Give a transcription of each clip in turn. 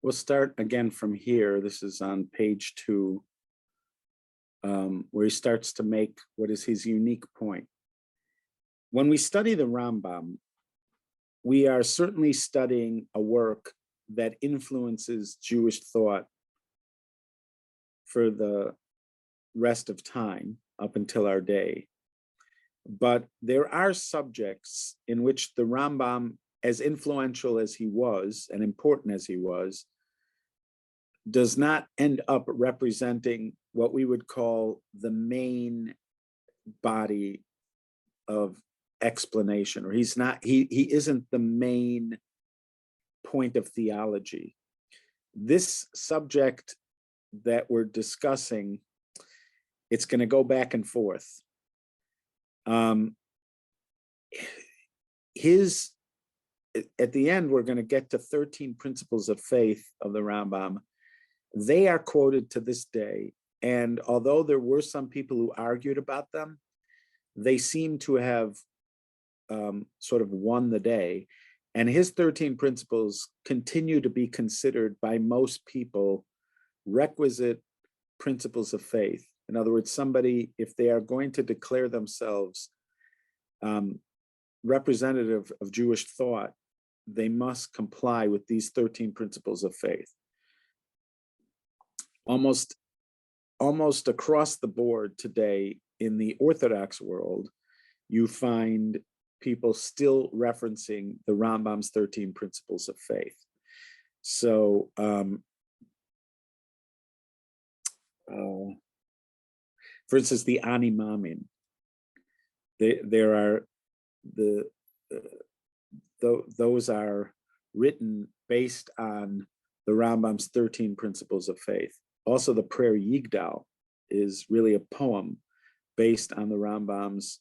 We'll start again from here. This is on page 2, where he starts to make what is his unique point. When we study the Rambam, we are certainly studying a work that influences Jewish thought for the rest of time up until our day. But there are subjects in which the Rambam, as influential as he was and important as he was, does not end up representing what we would call the main body of explanation, or he isn't the main point of theology. This subject that we're discussing, it's going to go back and forth. At the end, we're going to get to 13 principles of faith of the Rambam. They are quoted to this day. And although there were some people who argued about them, they seem to have sort of won the day. And his 13 principles continue to be considered by most people requisite principles of faith. In other words, somebody, if they are going to declare themselves representative of Jewish thought, they must comply with these 13 principles of faith. Almost across the board today in the Orthodox world, you find people still referencing the Rambam's 13 principles of faith. So, for instance, the Ani Mamin, there are those are written based on the Rambam's 13 principles of faith. Also, the prayer Yigdal is really a poem based on the Rambam's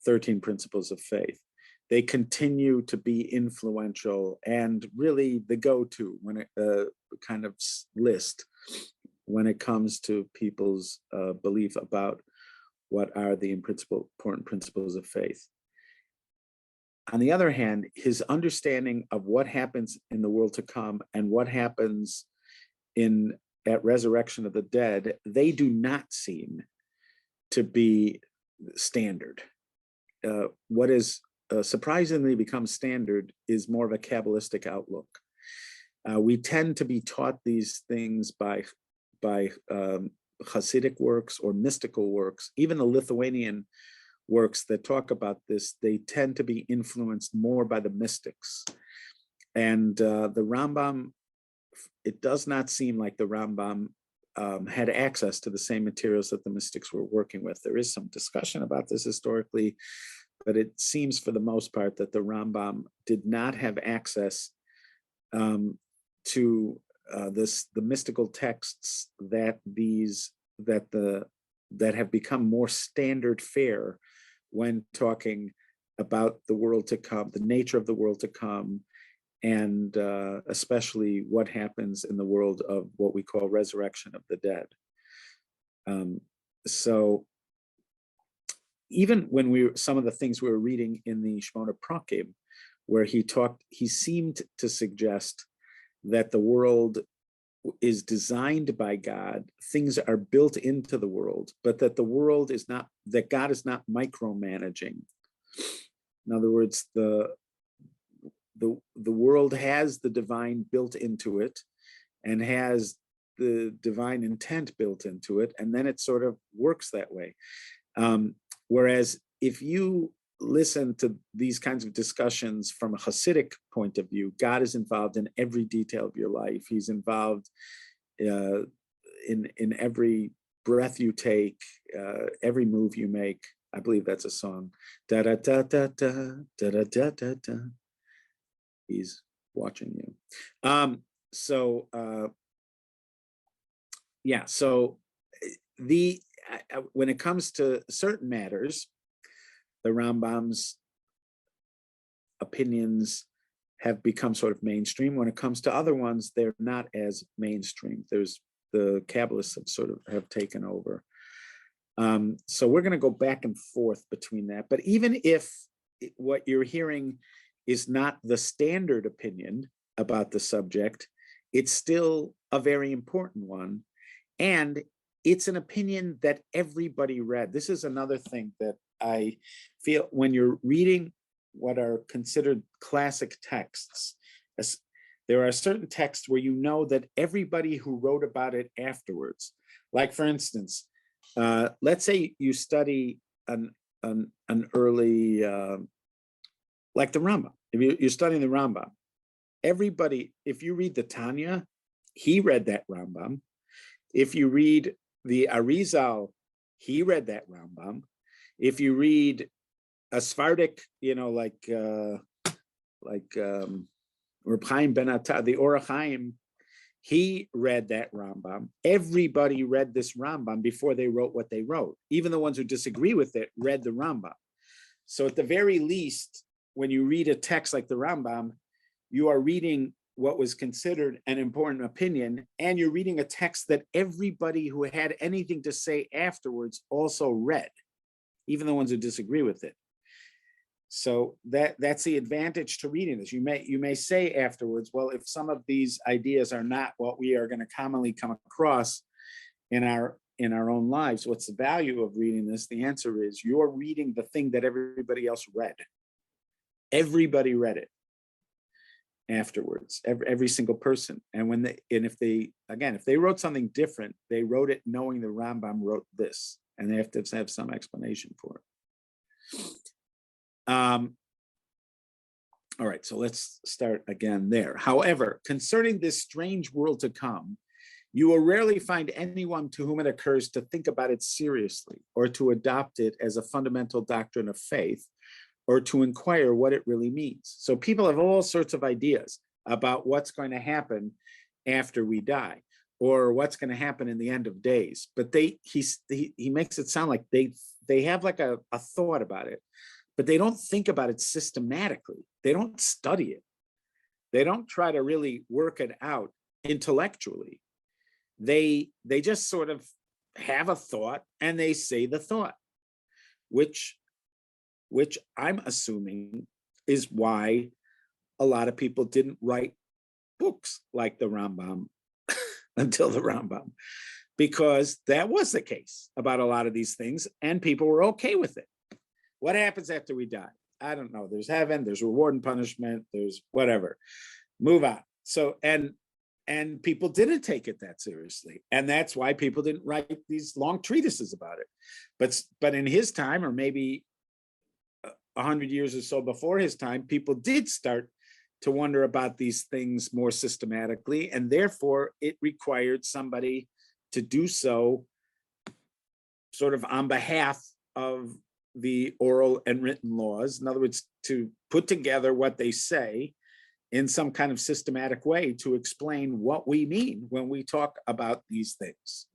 13 principles of faith. They continue to be influential and really the go-to when kind of list when it comes to people's belief about what are the important principles of faith. On the other hand, his understanding of what happens in the world to come and what happens at resurrection of the dead, they do not seem to be standard. What is surprisingly becomes standard is more of a Kabbalistic outlook. We tend to be taught these things by Hasidic works or mystical works. Even the Lithuanian works that talk about this, they tend to be influenced more by the mystics. And the Rambam, it does not seem like the Rambam had access to the same materials that the mystics were working with. There is some discussion about this historically, but it seems for the most part that the Rambam did not have access to the mystical texts that have become more standard fare when talking about the world to come, the nature of the world to come, and especially what happens in the world of what we call resurrection of the dead. So even when some of the things we were reading in the Shmona Prakim, where he seemed to suggest that the world is designed by God, things are built into the world, but that that God is not micromanaging. In other words, the world has the divine built into it and has the divine intent built into it, and then it sort of works that way. Whereas if you listen to these kinds of discussions from a Hasidic point of view, God is involved in every detail of your life. He's involved in every breath you take, every move you make. I believe that's a song. Da da da da da da da da da da. He's watching you. So when it comes to certain matters, the Rambam's opinions have become sort of mainstream. When it comes to other ones, they're not as mainstream. The Kabbalists have taken over. So we're going to go back and forth between that. But even if what you're hearing is not the standard opinion about the subject, it's still a very important one. And it's an opinion that everybody read. This is another thing that I feel when you're reading what are considered classic texts, there are certain texts where you know that everybody who wrote about it afterwards, like for instance, let's say you study an early, like the Rambam. If you're studying the Rambam, everybody, if you read the Tanya, he read that Rambam. If you read the Arizal, he read that Rambam. If you read a Sephardic, like Reb Chaim ben Atta, the Orach Chaim, he read that Rambam. Everybody read this Rambam before they wrote what they wrote. Even the ones who disagree with it read the Rambam. So at the very least, when you read a text like the Rambam, you are reading what was considered an important opinion, and you're reading a text that everybody who had anything to say afterwards also read, even the ones who disagree with it. So that's the advantage to reading this. You may say afterwards, well, if some of these ideas are not what we are going to commonly come across in our own lives, what's the value of reading this? The answer is you're reading the thing that everybody else read. Everybody read it afterwards, every single person. And if they wrote something different, they wrote it knowing the Rambam wrote this, and they have to have some explanation for it. All right, so let's start again there. However, concerning this strange world to come, you will rarely find anyone to whom it occurs to think about it seriously or to adopt it as a fundamental doctrine of faith or to inquire what it really means. So people have all sorts of ideas about what's going to happen after we die or what's going to happen in the end of days. But he makes it sound like they have like a thought about it, but they don't think about it systematically. They don't study it. They don't try to really work it out intellectually. They just sort of have a thought and they say the thought, which I'm assuming is why a lot of people didn't write books like the Rambam until the Rambam, because that was the case about a lot of these things and people were okay with it. What happens after we die? I don't know. There's heaven, there's reward and punishment, there's whatever. Move on. So, and people didn't take it that seriously. And that's why people didn't write these long treatises about it. But in his time, or maybe 100 years or so before his time, people did start to wonder about these things more systematically. And therefore, it required somebody to do so sort of on behalf of the oral and written laws. In other words, to put together what they say in some kind of systematic way to explain what we mean when we talk about these things.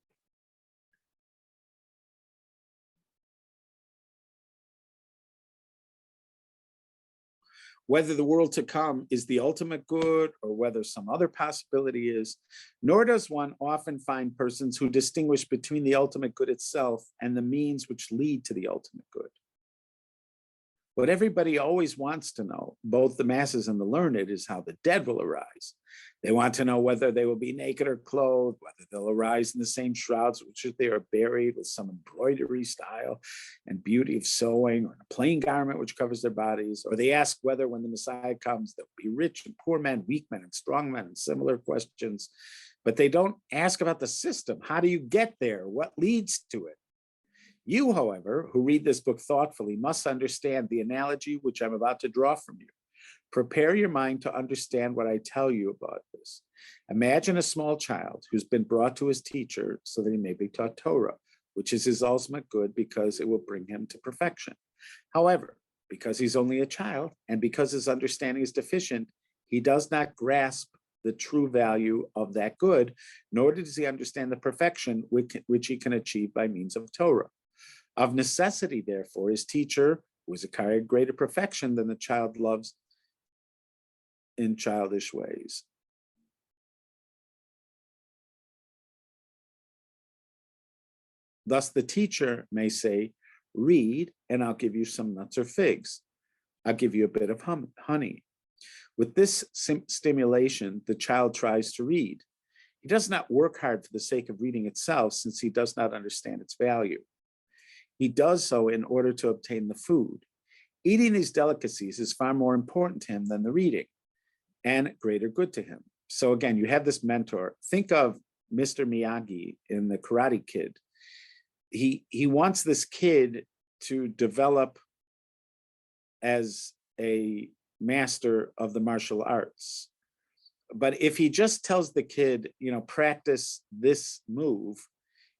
Whether the world to come is the ultimate good or whether some other possibility is, nor does one often find persons who distinguish between the ultimate good itself and the means which lead to the ultimate good. What everybody always wants to know, both the masses and the learned, is how the dead will arise. They want to know whether they will be naked or clothed, whether they'll arise in the same shrouds which they are buried, with some embroidery style and beauty of sewing, or a plain garment which covers their bodies. Or they ask whether when the Messiah comes, there will be rich and poor men, weak men and strong men, and similar questions. But they don't ask about the system. How do you get there? What leads to it? You, however, who read this book thoughtfully, must understand the analogy which I'm about to draw from you. Prepare your mind to understand what I tell you about this. Imagine a small child who's been brought to his teacher so that he may be taught Torah, which is his ultimate good because it will bring him to perfection. However, because he's only a child and because his understanding is deficient, he does not grasp the true value of that good, nor does he understand the perfection which he can achieve by means of Torah. Of necessity, therefore, his teacher, who is a greater perfection than the child, loves in childish ways. Thus, the teacher may say, read, and I'll give you some nuts or figs. I'll give you a bit of honey. With this stimulation, the child tries to read. He does not work hard for the sake of reading itself, since he does not understand its value. He does so in order to obtain the food. Eating these delicacies is far more important to him than the reading, and greater good to him. So again, you have this mentor. Think of Mr. Miyagi in The Karate Kid. He wants this kid to develop as a master of the martial arts. But if he just tells the kid, practice this move,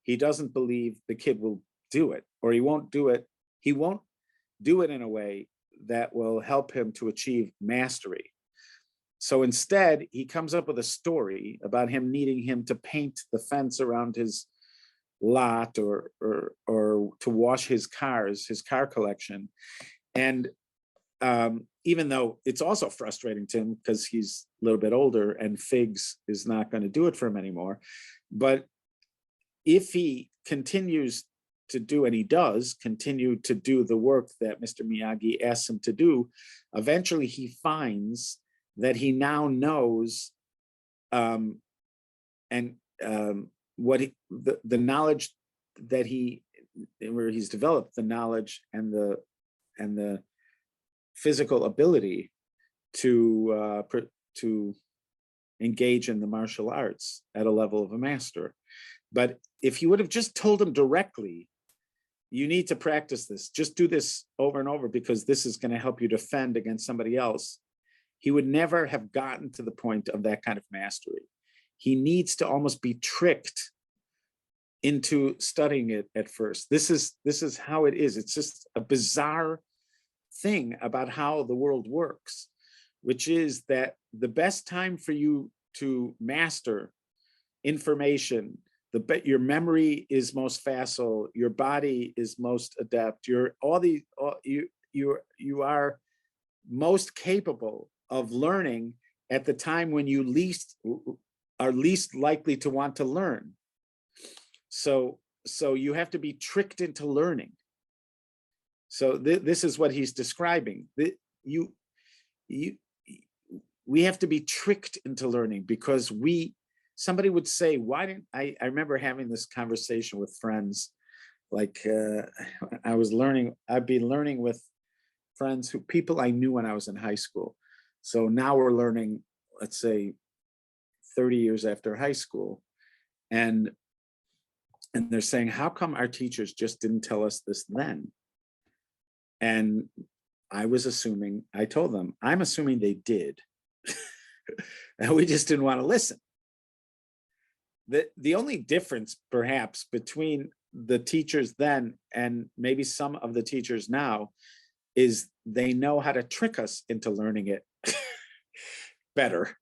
he doesn't believe the kid will do it, or he won't do it. He won't do it in a way that will help him to achieve mastery. So instead, he comes up with a story about him needing him to paint the fence around his lot or to wash his car collection. And even though it's also frustrating to him because he's a little bit older and Figs is not going to do it for him anymore. But if he continues to do, and he does continue to do the work that Mr. Miyagi asks him to do, eventually he finds that he now knows what the knowledge that where he's developed the knowledge and the physical ability to engage in the martial arts at a level of a master. But if you would have just told him directly, you need to practice this, just do this over and over because this is going to help you defend against somebody else, he would never have gotten to the point of that kind of mastery. He needs to almost be tricked into studying it at first. This is how it is. It's just a bizarre thing about how the world works, which is that the best time for you to master information, your memory is most facile, your body is most adept, you are most capable of learning at the time when you are least likely to want to learn. So you have to be tricked into learning. So this is what he's describing. We have to be tricked into learning because somebody would say, why didn't I remember having this conversation with friends, like I'd be learning with friends people I knew when I was in high school. So now we're learning, let's say 30 years after high school. And they're saying, how come our teachers just didn't tell us this then? And I told them, I'm assuming they did. And we just didn't want to listen. The only difference perhaps between the teachers then and maybe some of the teachers now is they know how to trick us into learning it better.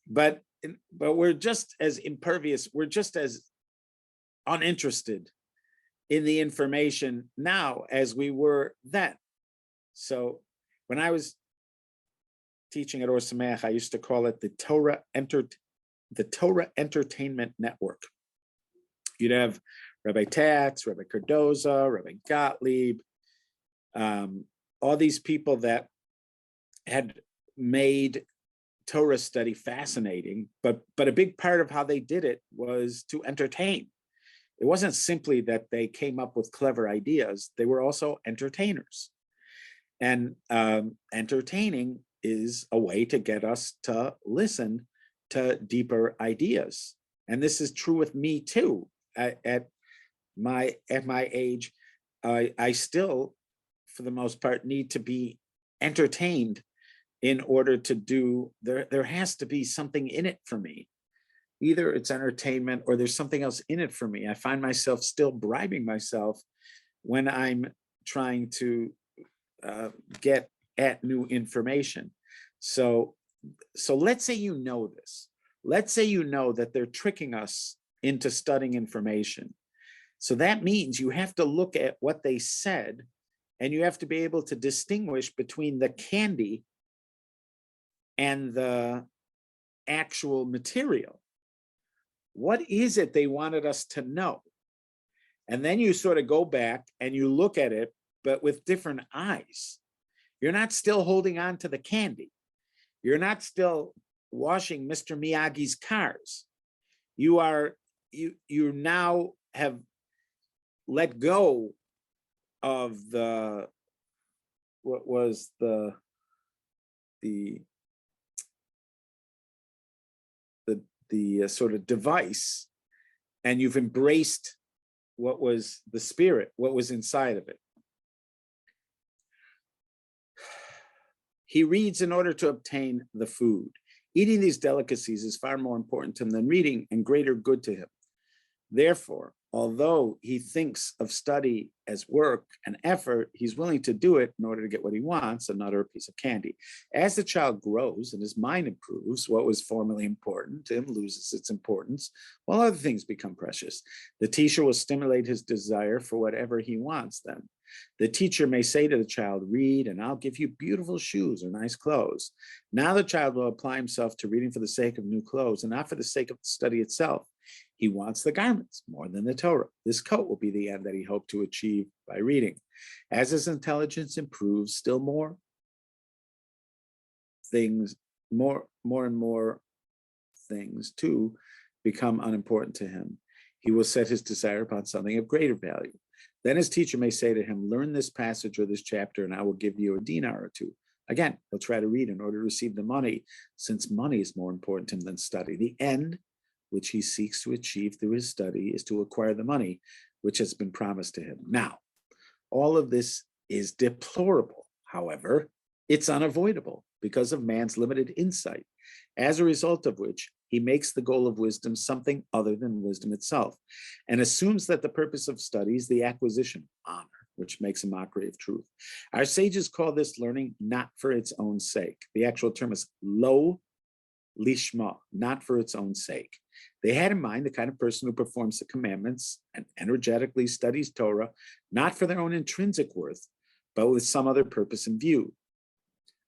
But we're just as impervious, we're just as uninterested in the information now as we were then. So when I was teaching at Our Sameach, I used to call it the Torah Entertainment Network. You'd have Rabbi Tatz, Rabbi Cordozo, Rabbi Gottleib, all these people that had made Torah study fascinating, but a big part of how they did it was to entertain. It wasn't simply that they came up with clever ideas, they were also entertainers. And entertaining is a way to get us to listen to deeper ideas. And this is true with me too. At my age, I still, for the most part, need to be entertained in order to do, there has to be something in it for me. Either it's entertainment or there's something else in it for me. I find myself still bribing myself when I'm trying to get at new information. So let's say you know this. Let's say you know that they're tricking us into studying information. So that means you have to look at what they said and you have to be able to distinguish between the candy and the actual material. What is it they wanted us to know? And then you sort of go back and you look at it, but with different eyes. You're not still holding on to the candy. You're not still washing Mr. Miyagi's cars. You now have let go of what was the sort of device, and you've embraced what was the spirit, what was inside of it. He reads in order to obtain the food. Eating these delicacies is far more important to him than reading, and greater good to him. Therefore, although he thinks of study as work and effort, he's willing to do it in order to get what he wants, another piece of candy. As the child grows and his mind improves, what was formerly important to him loses its importance, while other things become precious. The teacher will stimulate his desire for whatever he wants then. The teacher may say to the child, read, and I'll give you beautiful shoes or nice clothes. Now the child will apply himself to reading for the sake of new clothes and not for the sake of the study itself. He wants the garments more than the Torah. This coat will be the end that he hoped to achieve by reading. As his intelligence improves, still more things, more and more things too become unimportant to him. He will set his desire upon something of greater value. Then his teacher may say to him, learn this passage or this chapter, and I will give you a dinar or two. Again, he'll try to read in order to receive the money, since money is more important to him than study. The end which he seeks to achieve through his study is to acquire the money which has been promised to him. Now, all of this is deplorable. However, it's unavoidable because of man's limited insight, as a result of which he makes the goal of wisdom something other than wisdom itself, and assumes that the purpose of study is the acquisition of honor, which makes a mockery of truth. Our sages call this learning not for its own sake. The actual term is lo lishma, not for its own sake. They had in mind the kind of person who performs the commandments and energetically studies Torah, not for their own intrinsic worth, but with some other purpose in view.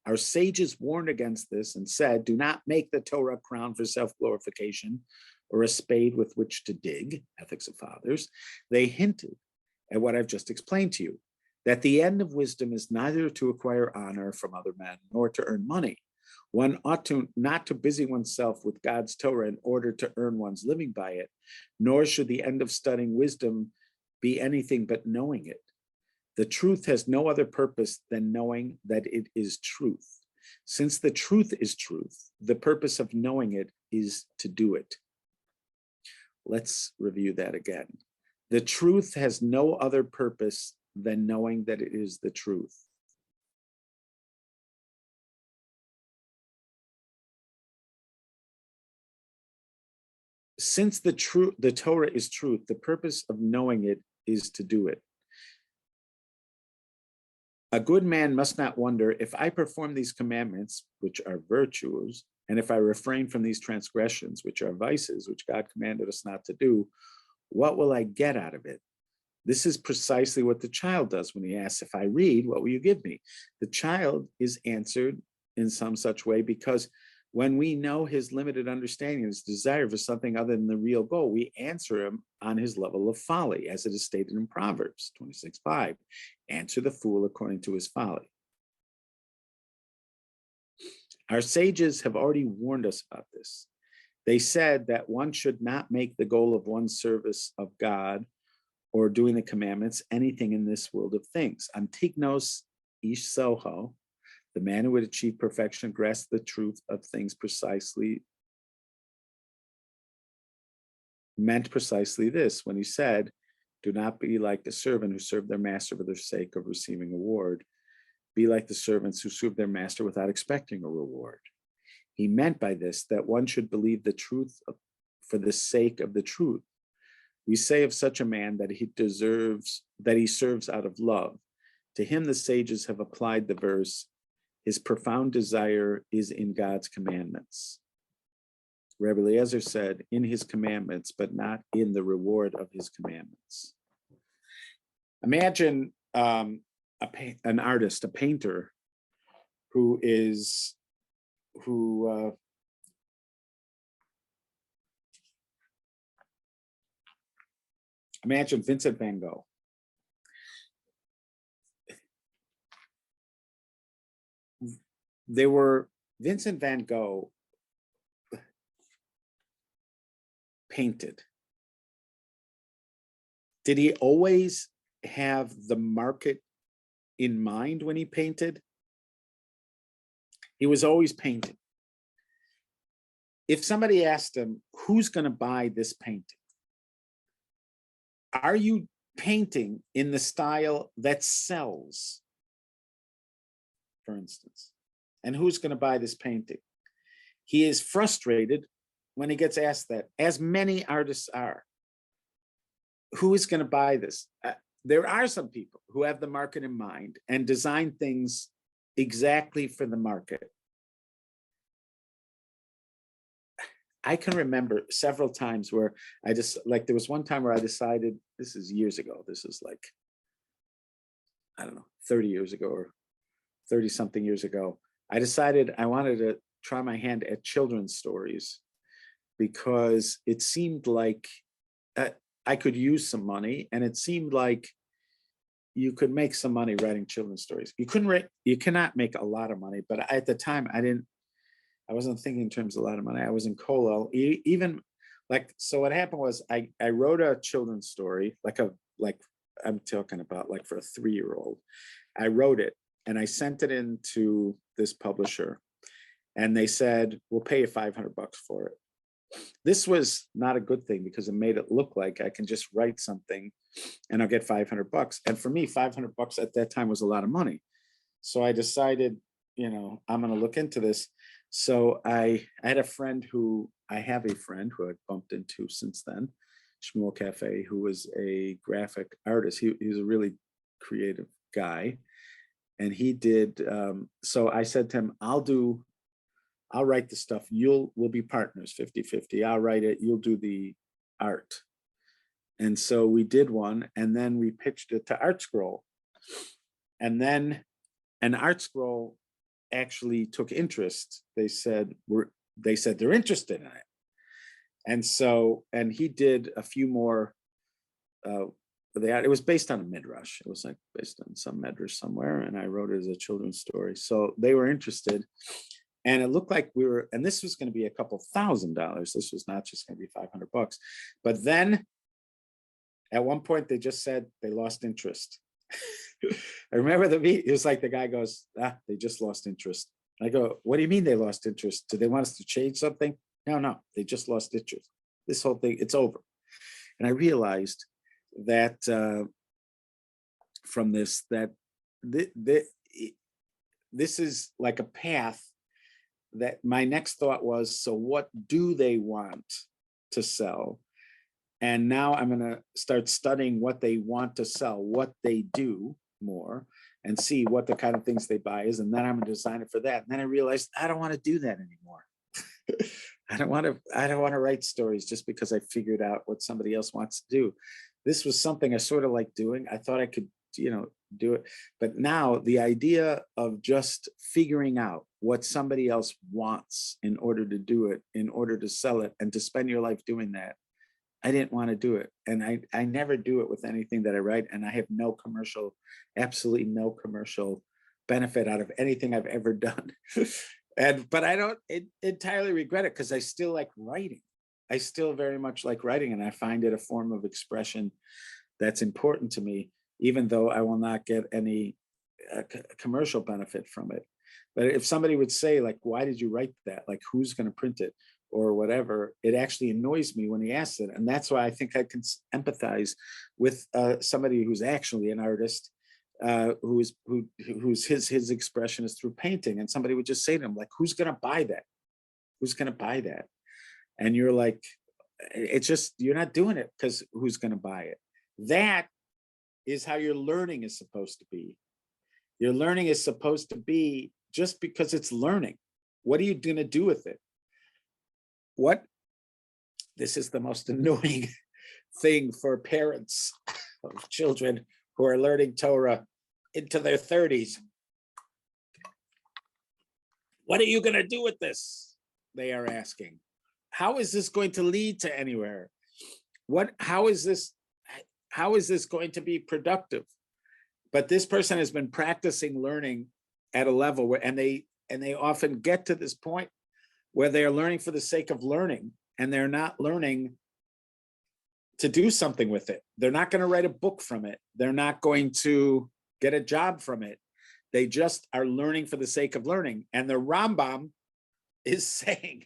Our sages warned against this and said, do not make the Torah a crown for self-glorification or a spade with which to dig, ethics of fathers. They hinted at what I've just explained to you, that the end of wisdom is neither to acquire honor from other men nor to earn money. One ought to not to busy oneself with God's Torah in order to earn one's living by it, nor should the end of studying wisdom be anything but knowing it. The truth has no other purpose than knowing that it is truth. Since the truth is truth, the purpose of knowing it is to do it. Let's review that again. The truth has no other purpose than knowing that it is the truth. Since the Torah is truth, the purpose of knowing it is to do it. A good man must not wonder, if I perform these commandments, which are virtues, and if I refrain from these transgressions, which are vices, which God commanded us not to do, what will I get out of it? This is precisely what the child does when he asks, if I read, what will you give me? The child is answered in some such way because when we know his limited understanding, his desire for something other than the real goal, we answer him on his level of folly, as it is stated in Proverbs 26:5. Answer the fool according to his folly. Our sages have already warned us about this. They said that one should not make the goal of one's service of God or doing the commandments anything in this world of things. Antignos ish soho, the man who would achieve perfection, grasped the truth of things precisely, meant precisely this when he said, do not be like the servant who served their master for the sake of receiving a reward. Be like the servants who serve their master without expecting a reward. He meant by this that one should believe the truth for the sake of the truth. We say of such a man that he serves out of love. To him the sages have applied the verse, his profound desire is in God's commandments. Rabbi Eliezer said, in his commandments, but not in the reward of his commandments. Imagine an artist, a painter, imagine Vincent van Gogh. There were Vincent van Gogh painted. Did he always have the market in mind when he painted? He was always painting. If somebody asked him, who's going to buy this painting? Are you painting in the style that sells, for instance? And who's going to buy this painting? He is frustrated when he gets asked that, as many artists are. Who is going to buy this? There are some people who have the market in mind and design things exactly for the market. I can remember several times where I just, like, there was one time where I decided, this is years ago, this is like, I don't know, 30 years ago or 30 something years ago, I decided I wanted to try my hand at children's stories because it seemed like I could use some money, and it seemed like you could make some money writing children's stories. You cannot make a lot of money, but at the time I wasn't thinking in terms of a lot of money. I was in Kollel. Even like, so what happened was I wrote a children's story, like I'm talking about like for a 3-year-old. I wrote it and I sent it in to this publisher, and they said, we'll pay you $500 for it. This was not a good thing because it made it look like I can just write something and I'll get $500. And for me, $500 at that time was a lot of money. So I decided, I'm going to look into this. So I have a friend who I bumped into since then, Shmuel Cafe, who was a graphic artist. He was a really creative guy. And he did, so I said to him, I'll write the stuff. We'll be partners 50-50. I'll write it. You'll do the art. And so we did one, and then we pitched it to Artscroll. And then an Artscroll actually took interest. They said they're interested in it. And he did a few more. It was based on a Midrash. It was like based on some Midrash somewhere, and I wrote it as a children's story. So they were interested. And it looked like and this was going to be a couple $1,000s. This was not just going to be $500. But then at one point they just said they lost interest. I remember it was like the guy goes, they just lost interest. I go, what do you mean they lost interest? Do they want us to change something? No, they just lost interest. This whole thing, it's over. And I realized that from this, that this is like a path that my next thought was, so what do they want to sell? And now I'm going to start studying what they want to sell, what they do more, and see what the kind of things they buy is. And then I'm going to design it for that. And then I realized I don't want to do that anymore. I don't want to write stories just because I figured out what somebody else wants to do. This was something I sort of like doing. I thought I could, do it. But now the idea of just figuring out what somebody else wants in order to do it, in order to sell it, and to spend your life doing that, I didn't want to do it. And I never do it with anything that I write. And I have absolutely no commercial benefit out of anything I've ever done. But I don't entirely regret it, because I still like writing. I still very much like writing, and I find it a form of expression that's important to me, even though I will not get any commercial benefit from it. But if somebody would say, like, why did you write that? Like, who's going to print it or whatever? It actually annoys me when he asks it. And that's why I think I can empathize with somebody who's actually an artist, whose his expression is through painting. And somebody would just say to him, like, who's going to buy that? Who's going to buy that? And you're like, it's just, you're not doing it because who's going to buy it? That is how your learning is supposed to be. Your learning is supposed to be just because it's learning. What are you going to do with it? This is the most annoying thing for parents of children who are learning Torah into their 30s. What are you going to do with this? They are asking. How is this going to lead to anywhere? How is this going to be productive? But this person has been practicing learning at a level where, and they and they often get to this point where they are learning for the sake of learning, and they're not learning to do something with it. They're not going to write a book from it. They're not going to get a job from it. They just are learning for the sake of learning. And the Rambam is saying,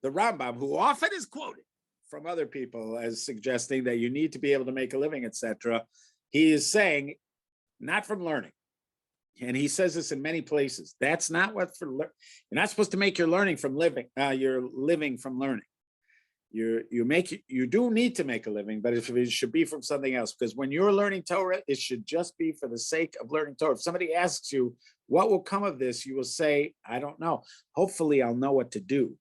the Rambam, who often is quoted from other people as suggesting that you need to be able to make a living, etc., he is saying, not from learning. And he says this in many places. That's not what you're not supposed to make your learning from living, your living from learning. You do need to make a living, but it should be from something else. Because when you're learning Torah, it should just be for the sake of learning Torah. If somebody asks you, what will come of this? You will say, I don't know. Hopefully I'll know what to do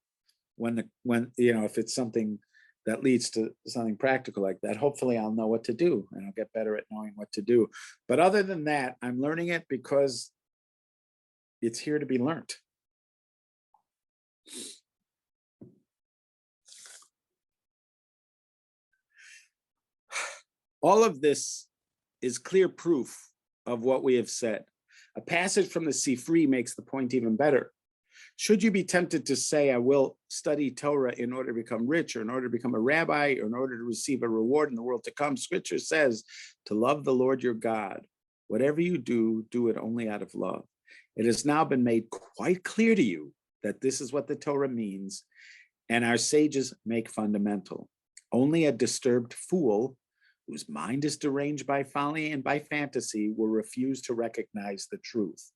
when if it's something that leads to something practical like that. Hopefully I'll know what to do, and I'll get better at knowing what to do. But other than that, I'm learning it because it's here to be learned. All of this is clear proof of what we have said. A passage from the Sifri makes the point even better. Should you be tempted to say, I will study Torah in order to become rich, or in order to become a rabbi, or in order to receive a reward in the world to come, Scripture says to love the Lord your God. Whatever you do, do it only out of love. It has now been made quite clear to you that this is what the Torah means, and our sages make fundamental. Only a disturbed fool, whose mind is deranged by folly and by fantasy, will refuse to recognize the truth.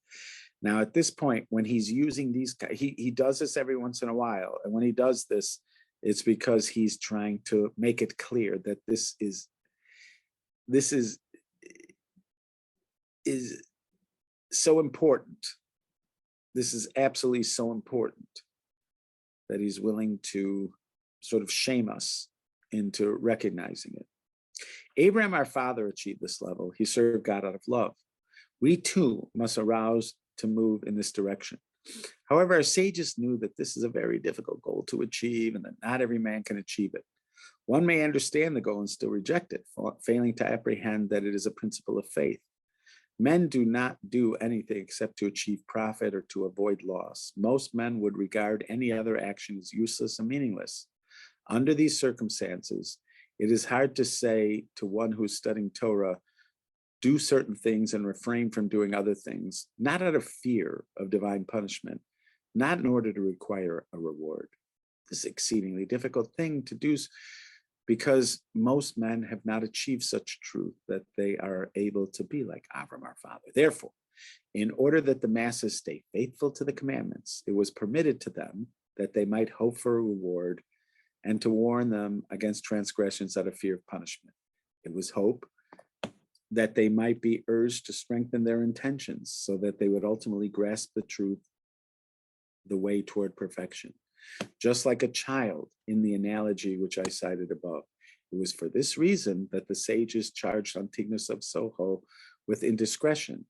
Now, at this point, when he's using these, he does this every once in a while. And when he does this, it's because he's trying to make it clear that this is so important. This is absolutely so important that he's willing to sort of shame us into recognizing it. Abraham, our father, achieved this level. He served God out of love. We too must arouse to move in this direction. However, our sages knew that this is a very difficult goal to achieve, and that not every man can achieve it. One may understand the goal and still reject it, failing to apprehend that it is a principle of faith. Men do not do anything except to achieve profit or to avoid loss. Most men would regard any other action as useless and meaningless. Under these circumstances, it is hard to say to one who's studying Torah, do certain things and refrain from doing other things, not out of fear of divine punishment, not in order to require a reward. This is an exceedingly difficult thing to do because most men have not achieved such truth that they are able to be like Avram, our father. Therefore, in order that the masses stay faithful to the commandments, it was permitted to them that they might hope for a reward and to warn them against transgressions out of fear of punishment. It was hope that they might be urged to strengthen their intentions so that they would ultimately grasp the truth, the way toward perfection. Just like a child in the analogy which I cited above. It was for this reason that the sages charged Antigonus of Soho with indiscretion.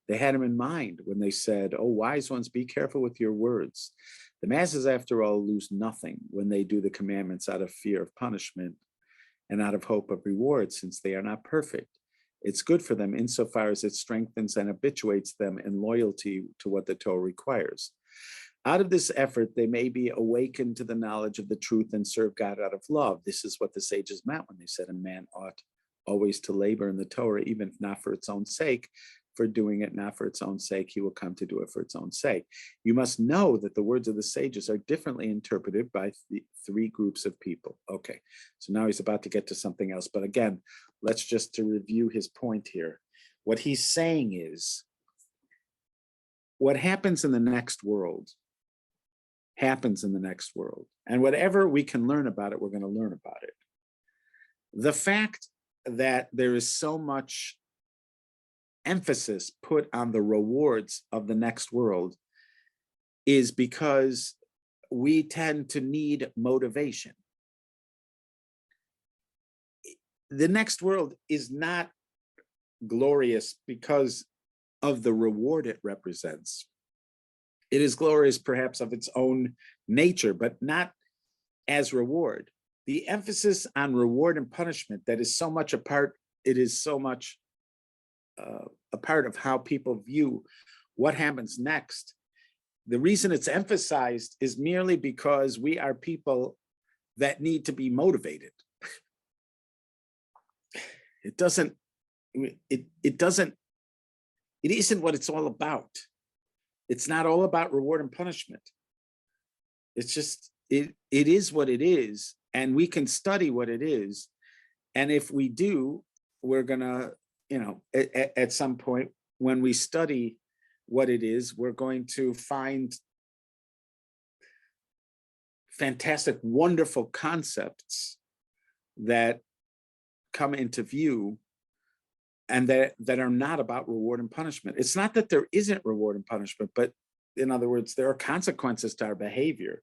They had him in mind when they said, "Oh, wise ones, be careful with your words. The masses, after all, lose nothing when they do the commandments out of fear of punishment and out of hope of reward, since they are not perfect. It's good for them insofar as it strengthens and habituates them in loyalty to what the Torah requires. Out of this effort, they may be awakened to the knowledge of the truth and serve God out of love." This is what the sages meant when they said a man ought always to labor in the Torah, even if not for its own sake. For doing it not for its own sake, he will come to do it for its own sake. You must know that the words of the sages are differently interpreted by the three groups of people. Okay, so now he's about to get to something else. But again, let's just to review his point here. What he's saying is, what happens in the next world happens in the next world. And whatever we can learn about it, we're going to learn about it. The fact that there is so much emphasis put on the rewards of the next world is because we tend to need motivation. The next world is not glorious because of the reward it represents. It is glorious perhaps of its own nature, but not as reward. The emphasis on reward and punishment that is so much a part, it is so much a part of how people view what happens next, the reason it's emphasized is merely because we are people that need to be motivated. It isn't what it's all about. It's not all about reward and punishment. It's just, it is what it is, and we can study what it is. And if we do, we're gonna, at some point when we study what it is, we're going to find fantastic, wonderful concepts that come into view and that are not about reward and punishment. It's not that there isn't reward and punishment, but in other words, there are consequences to our behavior.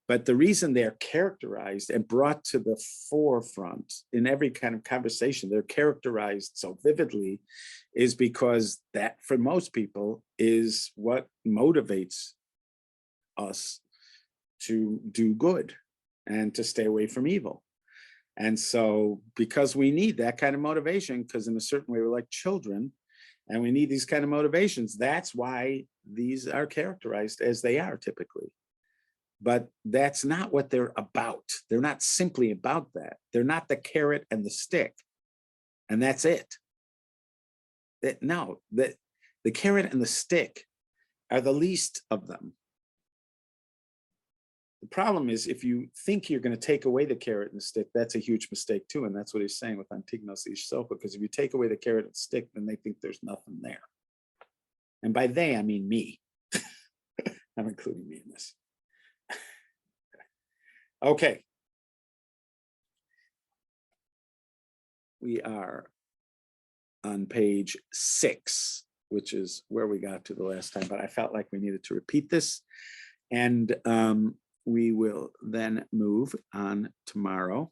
But the reason they're characterized and brought to the forefront in every kind of conversation, they're characterized so vividly, is because that, for most people, is what motivates us to do good and to stay away from evil. And so, because we need that kind of motivation, because in a certain way we're like children, and we need these kind of motivations, that's why these are characterized as they are typically. But that's not what they're about. They're not simply about that. They're not the carrot and the stick, and that's it. No, the carrot and the stick are the least of them. The problem is, if you think you're going to take away the carrot and the stick, that's a huge mistake too. And that's what he's saying with Antignos Ish Sofa, because if you take away the carrot and stick, then they think there's nothing there. And by they, I mean me. I'm including me in this. Okay. We are on page 6, which is where we got to the last time, but I felt like we needed to repeat this. And we will then move on tomorrow